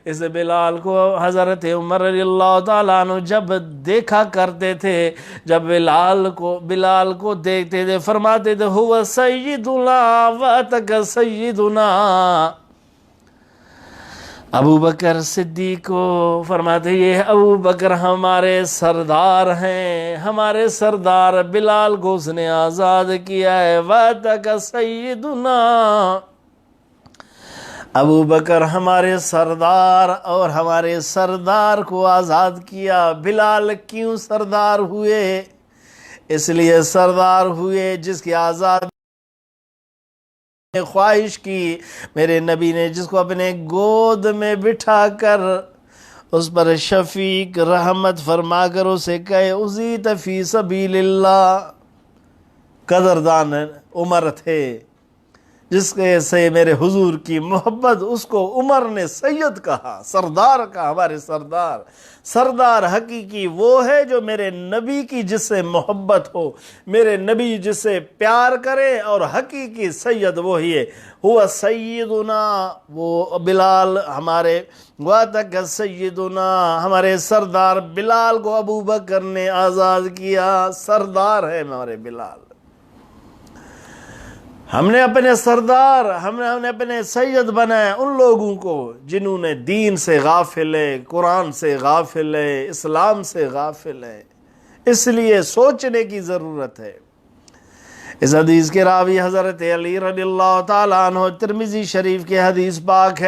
اس بلال کو حضرت عمر رضی اللہ تعالیٰ عنہ جب دیکھا کرتے تھے، جب بلال کو دیکھتے تھے فرماتے تھے ہوا سیدنا واتک سیدنا۔ ابو بکر صدیق کو فرماتے یہ ابو بکر ہمارے سردار ہیں، ہمارے سردار بلال کو اس نے آزاد کیا ہے۔ واتک سیدنا، ابو بکر ہمارے سردار اور ہمارے سردار کو آزاد کیا۔ بلال کیوں سردار ہوئے؟ اس لیے سردار ہوئے جس کی آزاد خواہش کی میرے نبی نے، جس کو اپنے گود میں بٹھا کر اس پر شفیق رحمت فرما کر اسے کہے اُزیت فی سبیل اللہ۔ قدردان عمر تھے جس کے سے میرے حضور کی محبت، اس کو عمر نے سید کہا، سردار کہا۔ ہمارے سردار، سردار حقیقی وہ ہے جو میرے نبی کی جس سے محبت ہو، میرے نبی جس سے پیار کرے، اور حقیقی سید وہی ہے۔ ہوا سیدنا، وہ بلال ہمارے، واتک سیدنا، ہمارے سردار بلال کو ابو بکر نے آزاد کیا۔ سردار ہے ہمارے بلال۔ ہم نے اپنے سردار، ہم نے اپنے سید بنائے ان لوگوں کو جنہوں نے دین سے غافل ہے، قرآن سے غافل ہے، اسلام سے غافل ہے۔ اس لیے سوچنے کی ضرورت ہے۔ اس حدیث کے راوی حضرت علی رضی اللہ تعالیٰ عنہ، ترمذی شریف کی حدیث پاک ہے۔